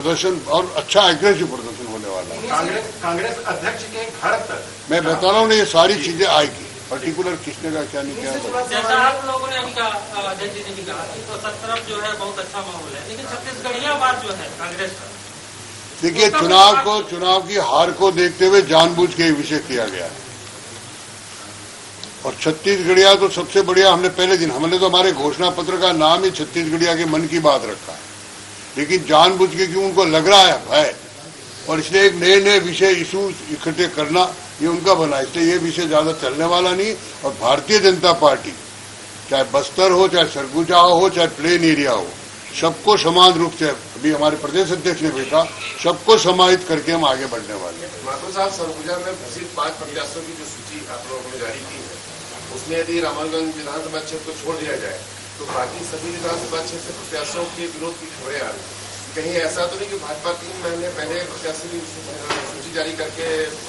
प्रदर्शन और अच्छा एग्रेसिव प्रदर्शन होने वाला है। कांग्रेस अध्यक्ष के घर तक मैं बता रहा हूँ ये सारी चीजें आएगी। पर्टिकुलर किसने का क्या नहीं किया। जैसा आप लोगों ने अभी कहा, अध्यक्ष जी ने कहा तो सब तरफ जो है बहुत अच्छा माहौल है, लेकिन छत्तीसगढ़िया बात जो है कांग्रेस का, देखिए चुनाव की हार को देखते हुए जानबूझ के विषय किया गया है। और छत्तीसगढ़िया तो सबसे बढ़िया, हमने तो हमारे घोषणा पत्र का नाम ही छत्तीसगढ़िया के मन की बात रखा है, लेकिन जानबूझ के क्यों उनको लग रहा है भय, और इसलिए एक नए विषय इशूज इकट्ठे करना ये उनका बना, इसलिए ये विषय ज्यादा चलने वाला नहीं। और भारतीय जनता पार्टी चाहे बस्तर हो, चाहे सरगुजा हो, चाहे प्लेन एरिया हो, सबको समान रूप से, अभी हमारे प्रदेश अध्यक्ष ने भी कहा, सबको समाहित करके हम आगे बढ़ने वाले हैं। माथुर साहब, सरगुजा में घोषित 5 प्रत्याशियों की जो सूची आप लोगों ने जारी की है, उसमें यदि रामगंज विधानसभा क्षेत्र को छोड़ दिया जाए तो बाकी सभी विधानसभा क्षेत्र प्रत्याशियों के विरोध की खबरें आ रही है। कहीं ऐसा तो नहीं कि भाजपा 3 महीने पहले प्रत्याशी की सूची जारी करके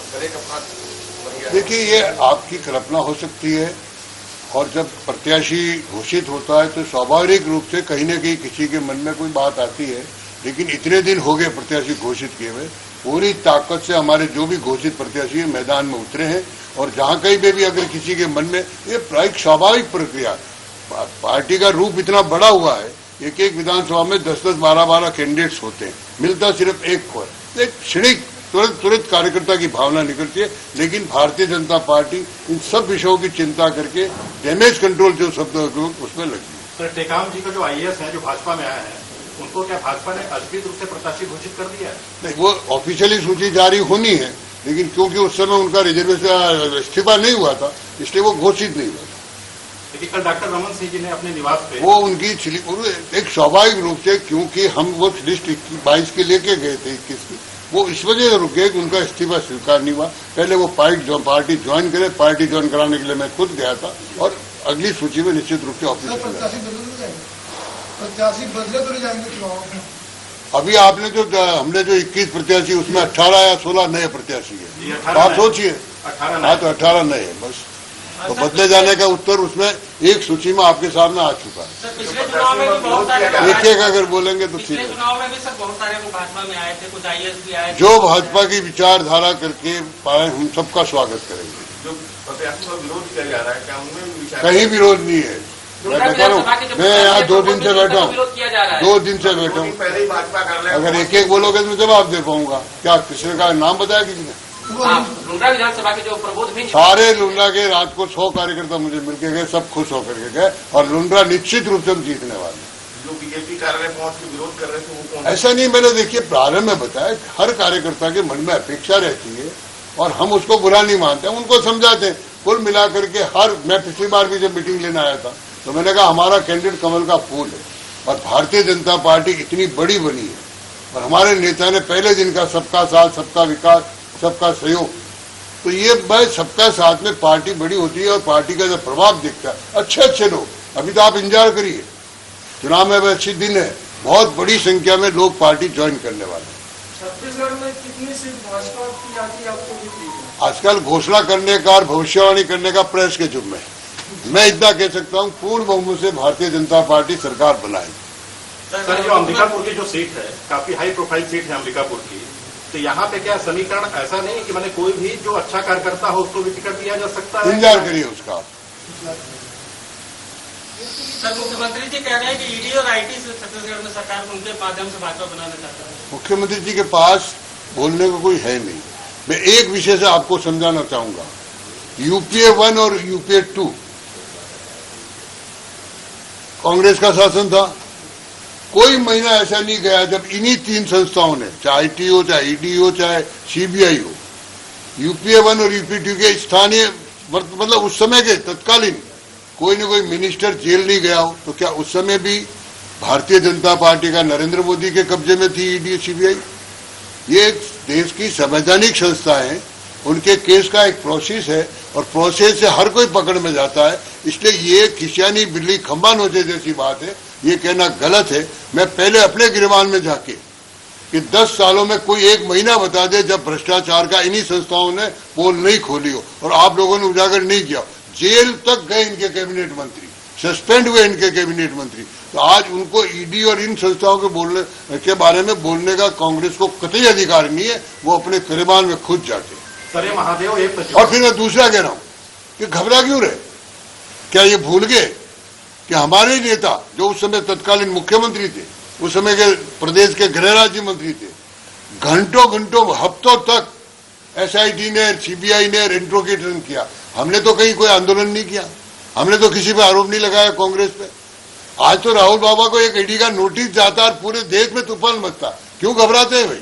गले का फाड़ बन गया? देखिए, ये आपकी कल्पना हो सकती है, और जब प्रत्याशी घोषित होता है तो स्वाभाविक रूप से कहीं न कहीं किसी के मन में कोई बात आती है। लेकिन इतने दिन हो गए प्रत्याशी घोषित किए हुए, पूरी ताकत से हमारे जो भी घोषित प्रत्याशी मैदान में उतरे हैं, और जहां कहीं पे भी अगर किसी के मन में, ये एक स्वाभाविक प्रक्रिया, पार्टी का रूप इतना बड़ा हुआ है, एक विधानसभा में 10-10, 12-12 कैंडिडेट्स होते हैं, मिलता सिर्फ एक को, एक क्षणिक तुरंत कार्यकर्ता की भावना निकलती है। लेकिन भारतीय जनता पार्टी इन सब विषयों की चिंता करके डैमेज कंट्रोल जो शब्द उसमें लगी। सर, टेकाम जी का जो आईएएस है, जो भाजपा में आया है, उनको क्या भाजपा ने अधिकृत रूप से प्रत्याशी घोषित कर दिया है? नहीं, वो ऑफिशियली सूची जारी होनी है, लेकिन क्योंकि उस समय उनका रिजर्वेशन इस्तीफा नहीं हुआ था, इसलिए वो घोषित नहीं हुआ। लेकिन कल डॉक्टर रमन सिंह जी ने अपने निवास पे वो उनकी एक स्वाभाविक रूप से, क्योंकि हम वो लिस्ट 22 के लेके गए थे 21 की, वो इस वजह से रुके कि उनका इस्तीफा स्वीकार नहीं हुआ। पहले वो पार्टी ज्वाइन करे, पार्टी ज्वाइन कराने के लिए मैं खुद गया था, और अगली सूची में निश्चित रूप से ऑफिस प्रत्याशी बदले तो नहीं जाएंगे चुनाव में? अभी हमने जो 21 प्रत्याशी, उसमें 18 या 16 नए प्रत्याशी है। आप सोचिए, हाँ, तो 18 नए है बस। तो बदले जाने का उत्तर उसमें एक सूची में आपके सामने आ चुका है। पिछले चुनाव में भी बहुत सारे, एक अगर बोलेंगे तो ठीक है। चुनाव में भी सर बहुत सारे भाजपा में आए थे, कुछ आईएएस भी आए थे। जो भाजपा की विचारधारा करके पाए, हम सबका स्वागत करेंगे। जो प्रत्याशी का विरोध किया जा रहा है, क्या उनमें विचार? कहीं विरोध नहीं है। मैं बता रहा हूँ, मैं यहाँ 2 दिन से बैठा हूँ, 2 दिन से बैठा हूँ। पहले ही भाजपा कर रहे हैं, अगर एक बोलोगे तो मैं जवाब दे पाऊंगा। क्या किसी का नाम बताया किसी ने? लुंड्रा विधानसभा के जो प्रबोध भी सारे लुंड्रा के रात को 100 कार्यकर्ता मुझे मिलके गए, सब खुश होकर के गए, और लुंड्रा निश्चित रूप से हम जीतने वाले। जो बीजेपी कार्यालय पहुंच के विरोध कर रहे थे वो कौन? ऐसा नहीं, मैंने देखिए प्रारंभ में बताया, हर कार्यकर्ता के मन में अपेक्षा रहती है, और हम उसको बुरा नहीं मानते, हम उनको समझाते हैं। कुल मिलाकर के मैं पिछली बार भी जब मीटिंग लेने आया था तो मैंने कहा हमारा कैंडिडेट कमल का फूल है, और भारतीय जनता पार्टी इतनी बड़ी बनी है, और हमारे नेता ने पहले दिन का सबका साथ, सबका विकास, सबका सहयोग, तो ये मैं सबका साथ में पार्टी बड़ी होती है, और पार्टी का जब प्रभाव दिखता है, अच्छे लोग, अभी तो आप इंतजार करिए, चुनाव में अच्छी दिन है, बहुत बड़ी संख्या में लोग पार्टी ज्वाइन करने वाले हैं। छत्तीसगढ़ में कितनी सीट भाजपा की आती है आपको? आजकल घोषणा करने का और भविष्यवाणी करने का प्रेस के जुम्मे है। मैं इतना कह सकता हूं, पूर्ण बहुमत से भारतीय जनता पार्टी सरकार बनाएगी। सर, जो अंबिकापुर की जो सीट है, काफी हाई प्रोफाइल सीट है अंबिकापुर की, तो यहाँ पे क्या समीकरण ऐसा नहीं कि मैंने कोई भी जो अच्छा कार्यकर्ता हो उसको भी टिकट दिया जा सकता है? इंतजार करिए उसका। सर, मुख्यमंत्री जी कह रहे हैं कि ईडी और आईटी से छत्तीसगढ़ में सरकार उनके माध्यम से भाजपा बनाना चाहता है। मुख्यमंत्री जी के पास बोलने को कोई है नहीं। मैं एक विषय से आपको समझाना चाहूंगा, यूपीए 1 और यूपीए 2 कांग्रेस का शासन था। कोई महीना ऐसा नहीं गया जब इन्हीं 3 संस्थाओं ने, चाहे आईटी हो, चाहे ईडी हो, चाहे सीबीआई हो, यूपीए 1 और यूपीए 2 के स्थानीय, मतलब उस समय के तत्कालीन कोई न कोई मिनिस्टर जेल नहीं गया हो। तो क्या उस समय भी भारतीय जनता पार्टी का, नरेंद्र मोदी के कब्जे में थी ईडी, सीबीआई? ये देश की संवैधानिक संस्था है, उनके केस का एक प्रोसेस है, और प्रोसेस से हर कोई पकड़ में जाता है। इसलिए ये खिसियानी बिल्ली खंबा नोचे जैसी बात है, ये कहना गलत है। मैं पहले अपने गिरबान में जाके कि 10 सालों में कोई एक महीना बता दे जब भ्रष्टाचार का इन्हीं संस्थाओं ने पोल नहीं खोली हो, और आप लोगों ने उजागर नहीं किया। जेल तक गए इनके कैबिनेट मंत्री, सस्पेंड हुए इनके कैबिनेट मंत्री। तो आज उनको ईडी और इन संस्थाओं के बोलने के बारे में बोलने का कांग्रेस को कतई अधिकार नहीं है, वो अपने गिरबान में खुद जाके। सर ये महादेव एक और फिर मैं दूसरा कह रहा हूं कि घबरा क्यों रहे? क्या ये भूल गए कि हमारे नेता जो उस समय तत्कालीन मुख्यमंत्री थे, उस समय के प्रदेश के गृह राज्य मंत्री थे, घंटों घंटों हफ्तों तक एसआईटी ने, सीबीआई ने इंट्रोगेशन किया। हमने तो कहीं कोई आंदोलन नहीं किया, हमने तो किसी पे आरोप नहीं लगाया कांग्रेस पे। आज तो राहुल बाबा को एक ईडी का नोटिस जाता और पूरे देश में तूफान मचता। क्यों घबराते हैं भाई?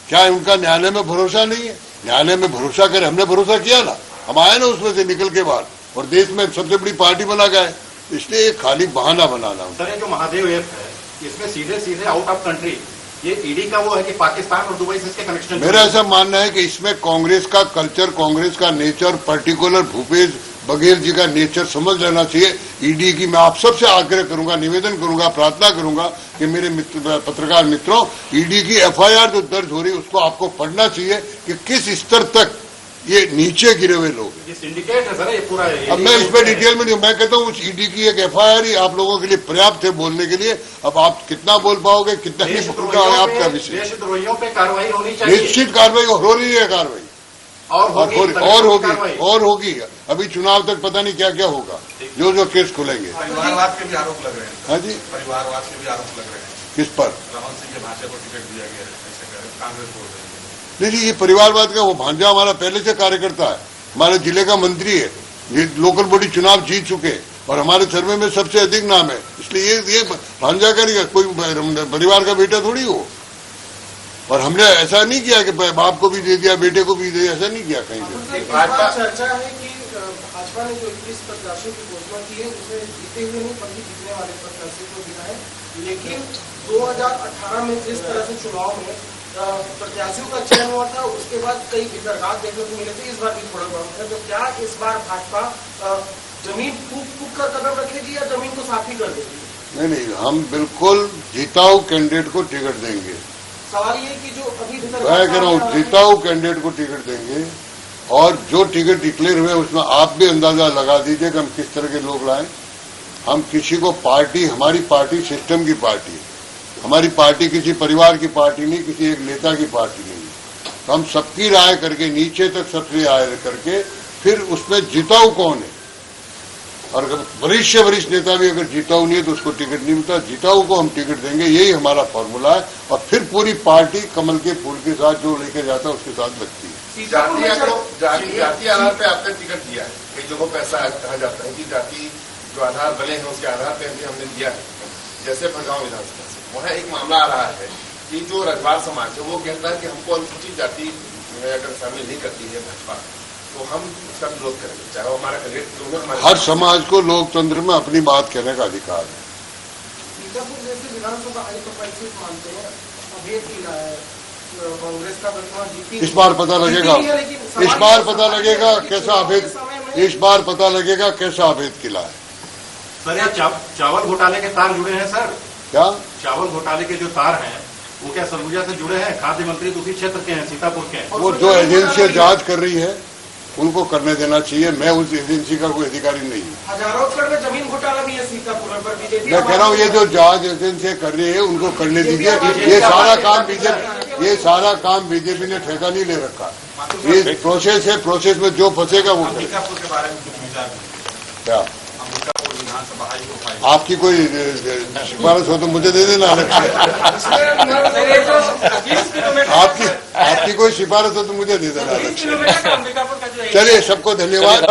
क्या उनका न्यायालय में भरोसा नहीं है? न्यायालय में भरोसा करे, हमने भरोसा किया ना, हम आए ना उसमें से निकल के बाहर और देश में सबसे बड़ी पार्टी बना गए। इसलिए खाली बहाना बनाना। सर ये जो महादेव ऐप है इसमें सीधे सीधे आउट ऑफ कंट्री ये ईडी का वो है कि पाकिस्तान और दुबई से इसके कनेक्शन। मेरा ऐसा मानना है कि इसमें कांग्रेस का कल्चर, कांग्रेस का नेचर, पर्टिकुलर भूपेश बघेल जी का नेचर समझ लेना चाहिए। ईडी की मैं आप सबसे आग्रह करूंगा, निवेदन करूंगा, प्रार्थना करूंगा कि मेरे मित्र, पत्रकार मित्रों, ईडी की एफआईआर जो दर्ज हो रही है उसको आपको पढ़ना चाहिए कि किस स्तर तक ये नीचे गिरे हुए लोग हैं। ये सिंडिकेट है सर ये पूरा। अब मैं इस पर डिटेल में नहीं, मैं कहता हूँ उस ईडी की एक एफआईआर ही आप लोगों के लिए पर्याप्त है बोलने के लिए। अब आप कितना बोल पाओगे, कितना नहीं बोल पाओगे, आपका विषय। देशद्रोहियों पे कार्रवाई होनी चाहिए। निश्चित कार्रवाई हो रही है, कार्रवाई और होगी। अभी चुनाव तक पता नहीं क्या क्या होगा, जो जो केस खुलेंगे। परिवारवाद के भी आरोप लग रहे हैं। हाँ जी, परिवारवाद के भी आरोप लग रहे हैं। किस पर? रमन सिंह के भाषा को टिकट दिया गया है, ऐसे कह रहे हैं, कांग्रेस बोल रही है। नहीं, ये परिवारवाद का, वो भांजा हमारा पहले से कार्यकर्ता है, हमारे जिले का मंत्री है, ये लोकल बॉडी चुनाव जीत चुके और हमारे सर्वे में सबसे अधिक नाम है। इसलिए ये भांजा करेगा, कोई परिवार का बेटा थोड़ी हो। और हमने ऐसा नहीं किया कि बाप को भी दे दिया, बेटे को भी दे दिया, ऐसा नहीं किया कहीं से। चर्चा है कि भाजपा ने जो 21 प्रत्याशियों की घोषणा की है उसमें जीते हुए नहीं बल्कि जीतने वाले प्रत्याशी को दिया है। लेकिन 2018 में जिस तरह से चुनाव में प्रत्याशियों का चयन हुआ था उसके बाद कई वितर्कात देखने को मिले थे, इस बार भी थोड़ा बहुत है। तो क्या इस बार भाजपा जमीन फूक कर कदम रखेगी या जमीन को साफ ही कर देगी? नहीं, हम बिल्कुल जीताऊ कैंडिडेट को टिकट देंगे। सवाल ये कि जो अभी मैं कह रहा हूँ जीताऊ कैंडिडेट को टिकट देंगे और जो टिकट डिक्लेयर हुए उसमें आप भी अंदाजा लगा दीजिए कि हम किस तरह के लोग लाएं। हम किसी को पार्टी, हमारी पार्टी सिस्टम की पार्टी है, हमारी पार्टी किसी परिवार की पार्टी नहीं, किसी एक नेता की पार्टी नहीं। तो हम सबकी राय करके नीचे तक सबसे राय करके फिर उसमें जीताऊ कौन है, और वरिष्ठ नेता भी अगर जीताऊ नहीं है तो उसको टिकट नहीं मिलता। जीताऊ को हम टिकट देंगे, यही हमारा फॉर्मूला है। और फिर पूरी पार्टी कमल के फूल के साथ जो लेके जाता है उसके साथ लगती है। जाति आधार पे आपने टिकट दिया है, कई जगहों पे ऐसा कहा जाता है कि जाति जो आधार बने हैं उसके आधार पे भी हमने दिया है। जैसे भड़गांव विधानसभा से वहाँ एक मामला आ रहा है कि जो रजवाड़ समाज है वो कहता है कि हमको अनुसूचित जाति में अगर शामिल नहीं करती है भाजपा तो हम उसका विरोध करेंगे, चाहे वो हमारा कैंडिडेट। हर समाज को लोकतंत्र में अपनी बात कहने का अधिकार है। सीतापुर जैसे विधानसभा हाई प्रोफाइल सीट मानते हैं, अभेद किला है कांग्रेस का, जीती इस बार पता लगेगा, इस बार पता लगेगा कैसा अभेद, इस बार पता लगेगा कैसा अभेद किला है। सर ये चावल घोटाले के तार जुड़े हैं सर। क्या चावल घोटाले के जो तार हैं वो क्या सरगुजा से जुड़े हैं? खाद्य मंत्री दूसरी क्षेत्र के हैं, सीतापुर के हैं। वो जो एजेंसियां जांच कर रही है उनको करने देना चाहिए, मैं उस एजेंसी का कोई अधिकारी नहीं हूँ। हजारों एकड़ में जमीन घोटाला भी है सीतापुर पर, बीजेपी। मैं कह रहा हूँ ये जो जांच एजेंसियां कर रही है उनको करने दीजिए। ये सारा काम बीजेपी ने ठेका नहीं ले रखा, ये प्रोसेस है, प्रोसेस में जो फंसेगा वो करेगा। अंबिकापुर के बारे में कुछ विचार क्या अंबिकापुर विधानसभा हाई प्रोफाइल आपकी कोई सिफारिश हो तो मुझे दे देना अलग से। आपकी कोई सिफारिश हो तो मुझे दे देना अलग से। चलिए, सबको धन्यवाद।